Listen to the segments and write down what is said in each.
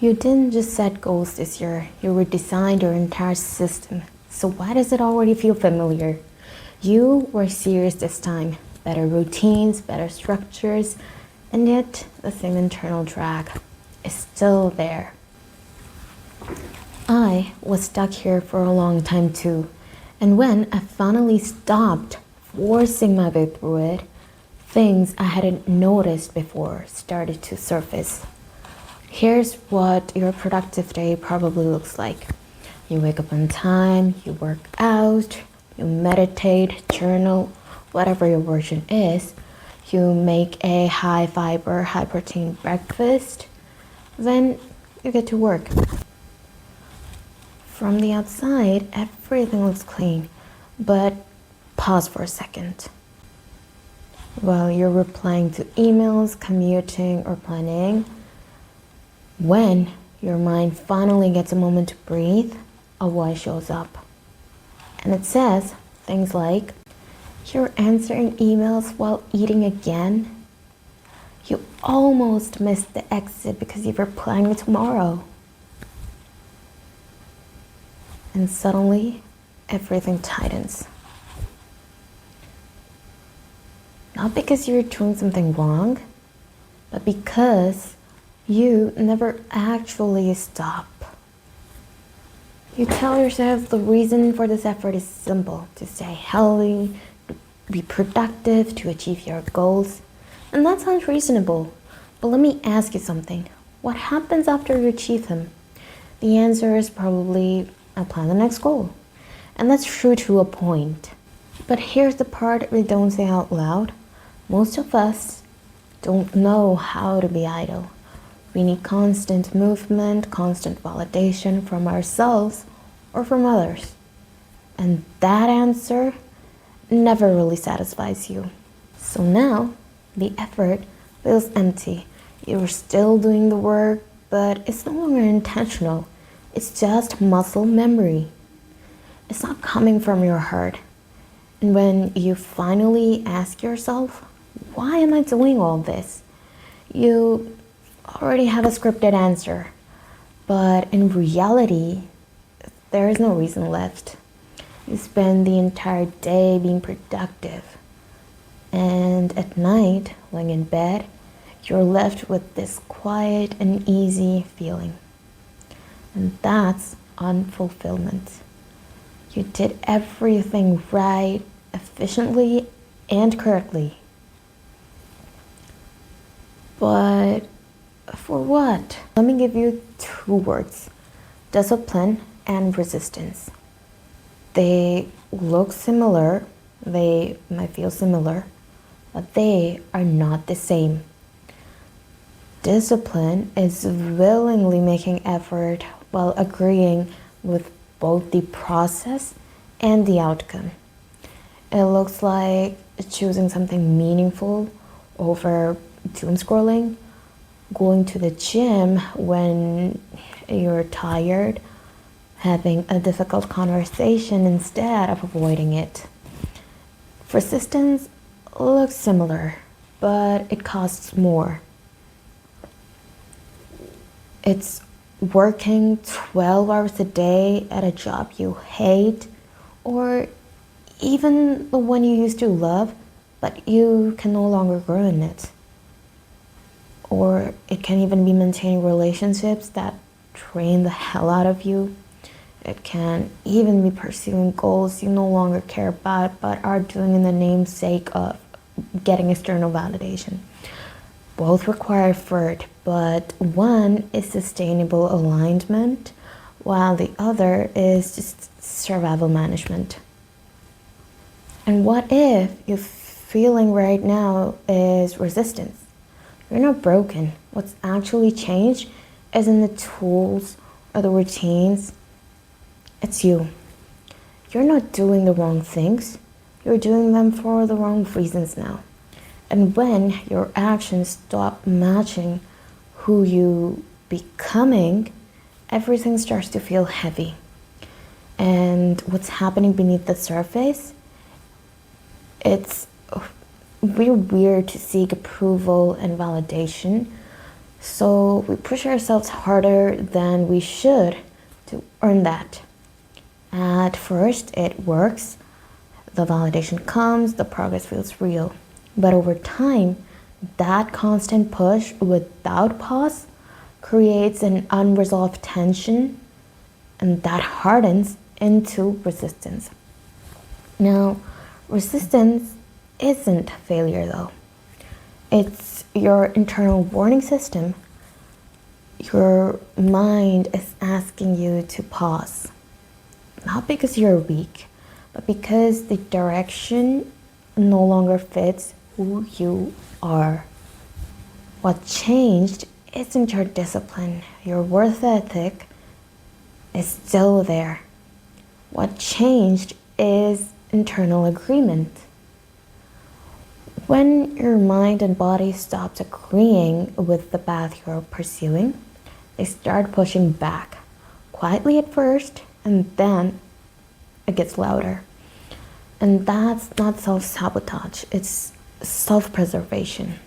You didn't just set goals this year, you redesigned your entire system. So why does it already feel familiar? You were serious this time. Better routines, better structures, and yet the same internal drag is still there. I was stuck here for a long time too. And when I finally stopped forcing my way through it, things I hadn't noticed before started to surface. Here's what your productive day probably looks like. You wake up on time, you work out, you meditate, journal, whatever your version is. You make a high fiber, high protein breakfast. Then you get to work. From the outside, everything looks clean, but pause for a second. While you're replying to emails, commuting, or planning, when your mind finally gets a moment to breathe, a voice shows up. And it says things like, "You're answering emails while eating again? You almost missed the exit because you were planning tomorrow." And suddenly, everything tightens. Not because you're doing something wrong, but because you never actually stop. You tell yourself the reason for this effort is simple: to stay healthy, to be productive, to achieve your goals. And that sounds reasonable. But let me ask you something. What happens after you achieve them? The answer is probably, I plan the next goal. And that's true to a point. But here's the part we don't say out loud. Most of us don't know how to be idle. We need constant movement, constant validation from ourselves or from others. And that answer never really satisfies you. So now the effort feels empty. You're still doing the work, but it's no longer intentional. It's just muscle memory. It's not coming from your heart. And when you finally ask yourself, why am I doing all this? You already have a scripted answer. But in reality, there is no reason left. You spend the entire day being productive. And at night, lying in bed, you're left with this quiet and easy feeling. And that's unfulfillment. You did everything right, efficiently, and correctly. But for what? Let me give you two words: discipline and resistance. They look similar, they might feel similar, but they are not the same. Discipline is willingly making effort while agreeing with both the process and the outcome. It looks like choosing something meaningful over doom scrolling, going to the gym when you're tired, having a difficult conversation instead of avoiding it. Resistance looks similar, but it costs more. It's working 12 hours a day at a job you hate, or even the one you used to love, but you can no longer grow in it. Or it can even be maintaining relationships that drain the hell out of you. It can even be pursuing goals you no longer care about, but are doing in the namesake of getting external validation. Both require effort, but one is sustainable alignment, while the other is just survival management. And what if your feeling right now is resistance? You're not broken. What's actually changed isn't the tools or the routines. It's you. You're not doing the wrong things. You're doing them for the wrong reasons now. And when your actions stop matching who you becoming, everything starts to feel heavy. And what's happening beneath the surface, it's we're weird to seek approval and validation, So we push ourselves harder than we should to earn that. At first, it works. The validation comes, the progress feels real. But over time, that constant push without pause creates an unresolved tension, and that hardens into resistance. Now, resistance isn't failure though. It's your internal warning system. Your mind is asking you to pause. Not because you're weak, but because the direction no longer fits who you are. What changed isn't your discipline. Your worth ethic is still there. What changed is internal agreement. When your mind and body stops agreeing with the path you're pursuing, they start pushing back, quietly at first, and then it gets louder. And that's not self-sabotage, it's self-preservation.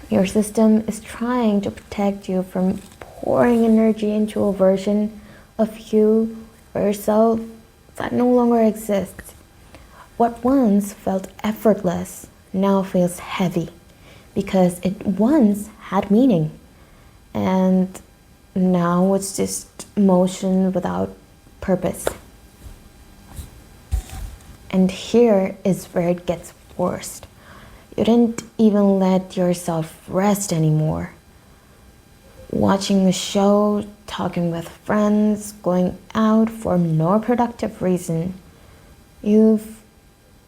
Your system is trying to protect you from pouring energy into a version of you or yourself that no longer exists. What once felt effortless now feels heavy because it once had meaning, and now it's just motion without purpose. And here is where it gets worse. You didn't even let yourself rest anymore. Watching the show, talking with friends, going out for no productive reason, you've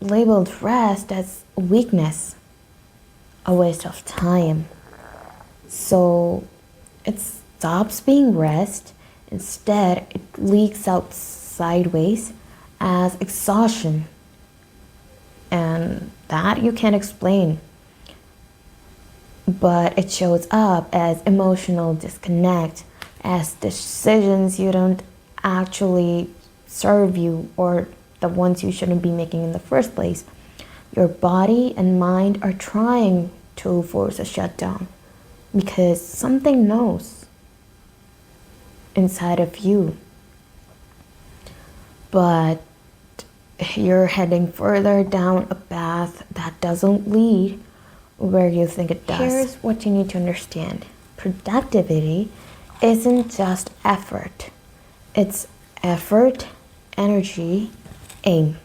labeled rest as weakness, a waste of time. So it stops being rest, instead, it leaks out sideways as exhaustion. And that you can't explain. But it shows up as emotional disconnect, as decisions you don't actually serve you or the ones you shouldn't be making in the first place. Your body and mind are trying to force a shutdown because something knows inside of you. But you're heading further down a path that doesn't lead where you think it does. Here's what you need to understand. Productivity isn't just effort. It's effort, energy, aim.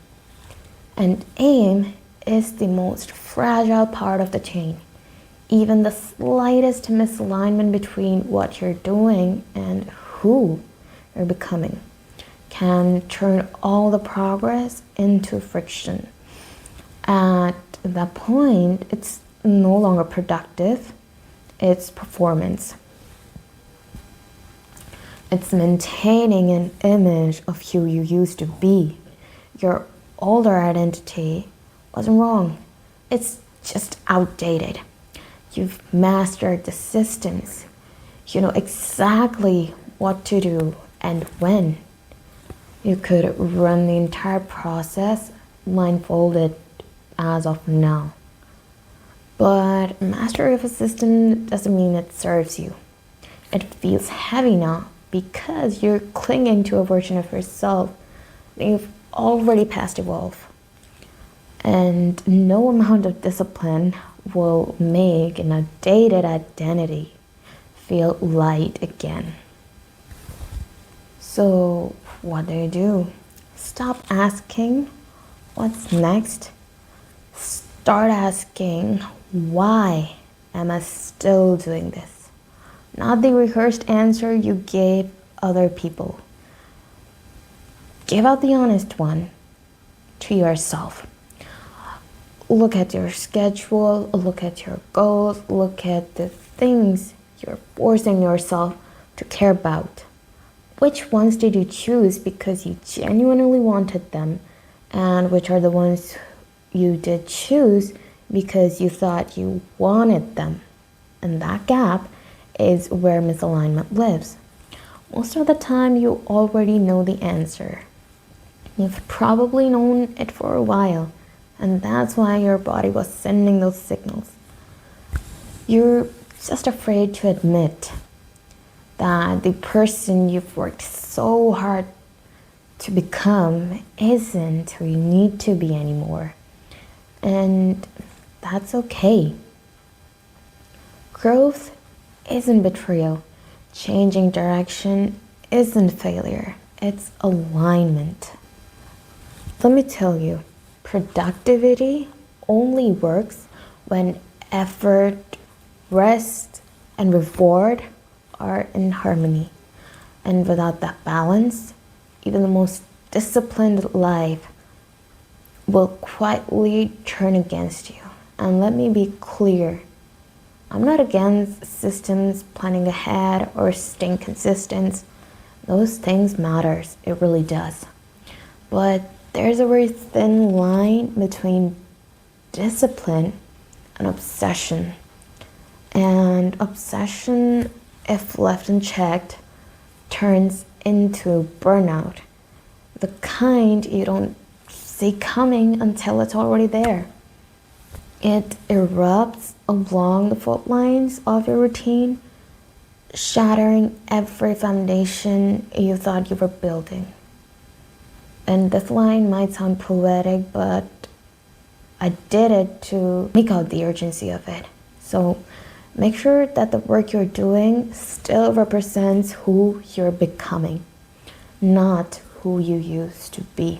And aim is the most fragile part of the chain. Even the slightest misalignment between what you're doing and who you're becoming can turn all the progress into friction. At that point, it's no longer productive, it's performance. It's maintaining an image of who you used to be. Your older identity wasn't wrong, it's just outdated. You've mastered the systems. You know exactly what to do and when. You could run the entire process blindfolded as of now. But mastery of a system doesn't mean it serves you. It feels heavy now because you're clinging to a version of yourself that you've already past evolve. And no amount of discipline will make an outdated identity feel light again. So what do? Stop asking what's next. Start asking, why am I still doing this? Not the rehearsed answer you gave other people. Give out the honest one to yourself. Look at your schedule, look at your goals, look at the things you're forcing yourself to care about. Which ones did you choose because you genuinely wanted them, and which are the ones you did choose because you thought you wanted them? And that gap is where misalignment lives. Most of the time, you already know the answer. You've probably known it for a while, and that's why your body was sending those signals. You're just afraid to admit that the person you've worked so hard to become isn't who you need to be anymore. And that's okay. Growth isn't betrayal. Changing direction isn't failure. It's alignment. Let me tell you, productivity only works when effort, rest, and reward are in harmony. And without that balance, even the most disciplined life will quietly turn against you. And let me be clear, I'm not against systems, planning ahead, or staying consistent. Those things matters, it really does. But there's a very thin line between discipline and obsession. And obsession, if left unchecked, turns into burnout. The kind you don't see coming until it's already there. It erupts along the fault lines of your routine, shattering every foundation you thought you were building. And this line might sound poetic, but I did it to make out the urgency of it. So make sure that the work you're doing still represents who you're becoming, not who you used to be.